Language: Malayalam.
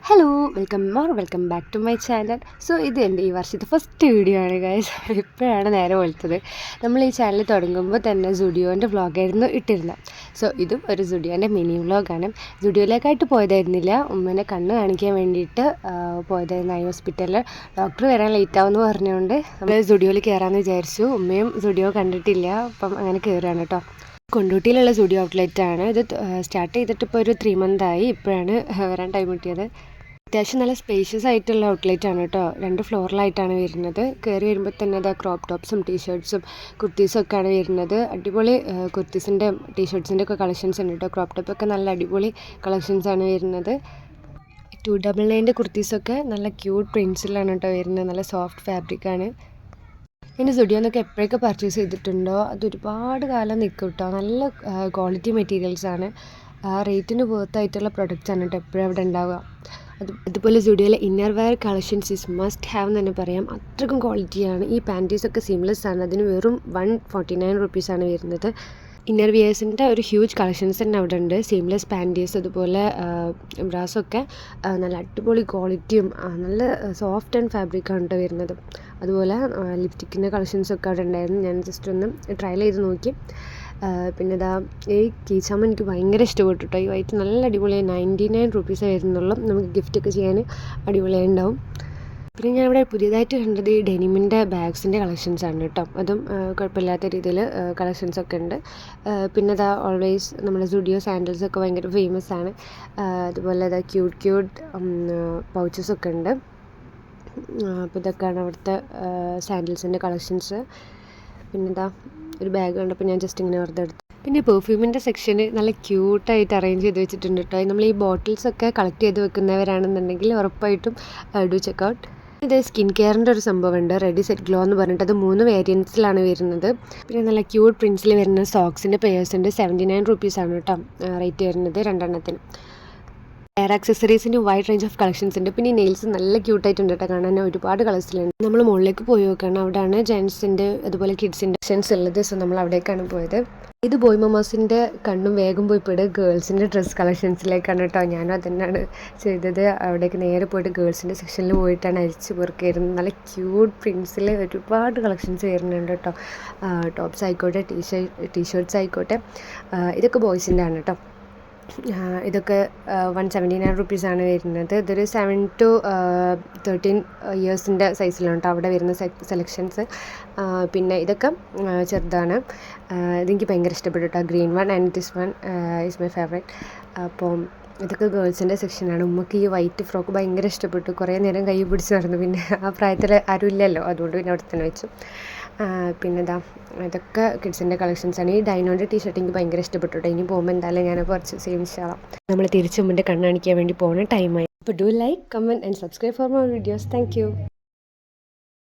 Hello welcome back to my channel. So ഇത് എൻ്റെ ഈ വർഷത്തെ ഫസ്റ്റ് വീഡിയോ ആണ് ഗൈസ്. ഇപ്പോഴാണ് നേരെ വെളുത്തത്. നമ്മൾ ഈ ചാനൽ തുടങ്ങുമ്പോൾ തന്നെ സുഡിയോൻ്റെ വ്ളോഗായിരുന്നു ഇട്ടിരുന്നത്. സോ ഇതും ഒരു സുഡിയോൻ്റെ മിനി വ്ളോഗാണ്. സുഡിയോയിലേക്കായിട്ട് പോയതായിരുന്നില്ല, ഉമ്മനെ കണ്ണ് കാണിക്കാൻ വേണ്ടിയിട്ട് പോയതായിരുന്നു ഐ ഹോസ്പിറ്റലിൽ. ഡോക്ടർ വരാൻ ലേറ്റ് ആവുമെന്ന് പറഞ്ഞുകൊണ്ട് നമ്മൾ സുഡിയോയിൽ കയറാമെന്ന് വിചാരിച്ചു. ഉമ്മയും സുഡിയോ കണ്ടിട്ടില്ല, അപ്പം അങ്ങനെ കയറുകയാണ് കേട്ടോ. കൊണ്ടോട്ടിയിലുള്ള സുഡിയോ ഔട്ട്ലെറ്റാണ് ഇത്. സ്റ്റാർട്ട് ചെയ്തിട്ട് ഇപ്പോൾ ഒരു 3 മന്തായി. ഇപ്പോഴാണ് വരാൻ ടൈം കിട്ടിയത്. അത്യാവശ്യം നല്ല സ്പേഷ്യസ് ആയിട്ടുള്ള ഔട്ട്ലെറ്റ് ആണ് കേട്ടോ. 2 ഫ്ലോറിലായിട്ടാണ് വരുന്നത്. കയറി വരുമ്പോൾ തന്നെ അത് ക്രോപ്പ് ടോപ്സും ടീഷർട്ട്സും കുർത്തീസും ഒക്കെയാണ് വരുന്നത്. അടിപൊളി കുർത്തീസിൻ്റെ ടീഷർട്ട്സിൻ്റെ ഒക്കെ കളക്ഷൻസ് ഉണ്ട് കേട്ടോ. ക്രോപ്പ് ടോപ്പൊക്കെ നല്ല അടിപൊളി കളക്ഷൻസാണ് വരുന്നത്. 299 കുർത്തീസൊക്കെ നല്ല ക്യൂട്ട് പ്രിൻസിലാണ് കേട്ടോ വരുന്നത്. നല്ല സോഫ്റ്റ് ഫാബ്രിക്കാണ്. പിന്നെ സുഡിയോന്നൊക്കെ എപ്പോഴൊക്കെ പർച്ചേസ് ചെയ്തിട്ടുണ്ടോ അത് ഒരുപാട് കാലം നിൽക്കും കേട്ടോ. നല്ല ക്വാളിറ്റി മെറ്റീരിയൽസാണ്. റേറ്റിന് വർത്തായിട്ടുള്ള പ്രൊഡക്റ്റ്സാണ് കേട്ടോ എപ്പോഴും അവിടെ ഉണ്ടാവുക. അതുപോലെ സുഡിയോയിലെ inner wear collections is must have എന്ന് തന്നെ പറയാം. അത്രയ്ക്കും ക്വാളിറ്റിയാണ്. ഈ പാൻറ്റീസൊക്കെ സീംലെസ് ആണ്. അതിന് വെറും 149 റുപ്പീസാണ് വരുന്നത്. ഇന്നർ വിയേഴ്സിൻ്റെ ഒരു ഹ്യൂജ് കളക്ഷൻസ് തന്നെ അവിടെ ഉണ്ട്. സീംലെസ് പാൻറ്റീസ് അതുപോലെ ബ്രാസൊക്കെ നല്ല അടിപൊളി ക്വാളിറ്റിയും നല്ല സോഫ്റ്റ് ആൻഡ് ഫാബ്രിക്കാണ് കേട്ടോ വരുന്നത്. അതുപോലെ ലിപ്സ്റ്റിക്കിൻ്റെ കളക്ഷൻസൊക്കെ അവിടെ ഉണ്ടായിരുന്നു. ഞാൻ ജസ്റ്റ് ഒന്ന് ട്രയൽ ചെയ്ത് നോക്കി. പിന്നെ ഇതാ ഈ കീച്ചാമ എനിക്ക് ഭയങ്കര ഇഷ്ടപ്പെട്ടു കേട്ടോ. ഈ വൈറ്റ് നല്ല അടിപൊളിയായി 99 റുപ്പീസേ വരുന്നുള്ളൂ. നമുക്ക് ഗിഫ്റ്റൊക്കെ ചെയ്യാൻ അടിപൊളിയായി ഉണ്ടാവും. പിന്നെ ഞാൻ ഇവിടെ പുതിയതായിട്ട് കണ്ടത് ഈ ഡെനിമിൻ്റെ ബാഗ്സിൻ്റെ കളക്ഷൻസാണ് കേട്ടോ. അതും കുഴപ്പമില്ലാത്ത രീതിയിൽ കളക്ഷൻസൊക്കെ ഉണ്ട്. പിന്നെ ഇതാ ഓൾവേസ് നമ്മുടെ സുഡിയോ സാൻഡൽസൊക്കെ ഭയങ്കര ഫേമസ് ആണ്. അതുപോലെ ഇതാ ക്യൂട്ട് പൗച്ചസൊക്കെ ഉണ്ട്. അപ്പോൾ ഇതൊക്കെയാണ് അവിടുത്തെ സാൻഡൽസിൻ്റെ കളക്ഷൻസ്. പിന്നെന്താ ഒരു ബാഗ് കണ്ടപ്പോൾ ഞാൻ ജസ്റ്റ് ഇങ്ങനെ വെറുതെ എടുത്തു. പിന്നെ പെർഫ്യൂമിൻ്റെ സെക്ഷന് നല്ല ക്യൂട്ടായിട്ട് അറേഞ്ച് ചെയ്ത് വെച്ചിട്ടുണ്ട് കേട്ടോ. നമ്മൾ ഈ ബോട്ടിൽസൊക്കെ കളക്ട് ചെയ്ത് വെക്കുന്നവരാണെന്നുണ്ടെങ്കിൽ ഉറപ്പായിട്ടും ഡു ചെക്കൗട്ട്. ഇത് സ്കിൻ കെയറിൻ്റെ ഒരു സംഭവമുണ്ട്, റെഡി സെറ്റ് ഗ്ലോ എന്ന് പറഞ്ഞിട്ട്. അത് 3 വേരിയൻസിലാണ് വരുന്നത്. പിന്നെ നല്ല ക്യൂട്ട് പ്രിൻസിൽ വരുന്ന സോക്സിൻ്റെ പെയേഴ്സ് ഉണ്ട്. 79 റുപ്പീസാണ് കേട്ടോ റേറ്റ് വരുന്നത് 2 എണ്ണത്തിന്. ഹെയർ ആക്സസറീസിൻ്റെ വൈഡ് റേഞ്ച് ഓഫ് കളക്ഷൻസ് ഉണ്ട്. പിന്നെ ഈ നെയിൽസ് നല്ല ക്യൂട്ടായിട്ടുണ്ട് കേട്ടോ കാണാൻ. ഒരുപാട് കളേഴ്സിലുണ്ട്. നമ്മൾ മുകളിലേക്ക് പോയി നോക്കണം. അവിടെയാണ് ജെൻസിൻ്റെ അതുപോലെ കിഡ്സിൻ്റെ കളക്ഷൻസ് ഉള്ളത്. സോ നമ്മൾ അവിടേക്കാണ് പോയത്. ഇത് ബോയ് മമാസിൻ്റെ കണ്ണും വേഗം പോയി പോയിട്ട് ഗേൾസിൻ്റെ ഡ്രസ്സ് കളക്ഷൻസിലേക്കാണ് കേട്ടോ. ഞാനും അതുതന്നെയാണ് ചെയ്തത്. അവിടേക്ക് നേരെ പോയിട്ട് ഗേൾസിൻ്റെ സെക്ഷനിൽ പോയിട്ടാണ് അരിച്ച് പെറുക്കിയിരുന്നത്. നല്ല ക്യൂട്ട് പ്രിൻസിൽ ഒരുപാട് കളക്ഷൻസ് വരുന്നുണ്ട് കേട്ടോ. ടോപ്സ് ആയിക്കോട്ടെ, ടീഷർട്ട്സ് ആയിക്കോട്ടെ. ഇതൊക്കെ ബോയ്സിൻ്റെ ആണ് കേട്ടോ. ഇതൊക്കെ 179 റുപ്പീസാണ് വരുന്നത്. ഇതൊരു 7 to 13 ഇയേഴ്സിൻ്റെ സൈസിലാണ് കേട്ടോ അവിടെ വരുന്ന സെലക്ഷൻസ്. പിന്നെ ഇതൊക്കെ ചെറുതാണ്. ഇതെനിക്ക് ഭയങ്കര ഇഷ്ടപ്പെട്ടു കേട്ടോ. Green one and this one is my favourite. അപ്പോൾ ഇതൊക്കെ ഗേൾസിൻ്റെ സെക്ഷനാണ്. ഉമ്മക്ക് ഈ വൈറ്റ് ഫ്രോക്ക് ഭയങ്കര ഇഷ്ടപ്പെട്ടു. കുറേ നേരം കൈ പിടിച്ച് നടന്നു. പിന്നെ ആ പ്രായത്തിൽ ആരും ഇല്ലല്ലോ, അതുകൊണ്ട് പിന്നെ അവിടെ തന്നെ വെച്ചു. പിന്നെ ഇതൊക്കെ കിഡ്സിൻ്റെ കളക്ഷൻസാണ്. ഈ ഡൈനോൻ്റെ ടീഷർട്ട് എനിക്ക് ഭയങ്കര ഇഷ്ടപ്പെട്ടു കേട്ടോ. ഇനി പോകുമ്പോൾ എന്തായാലും ഞാൻ പർച്ചേസ് ചെയ്യും ഇൻഷാല്ലാഹ്. നമ്മൾ തിരിച്ച് മുമ്പേ കണ്ണാണിക്കാൻ വേണ്ടി പോകുന്ന ടൈമായി. അപ്പോൾ do like, comment and subscribe for more videos. Thank you.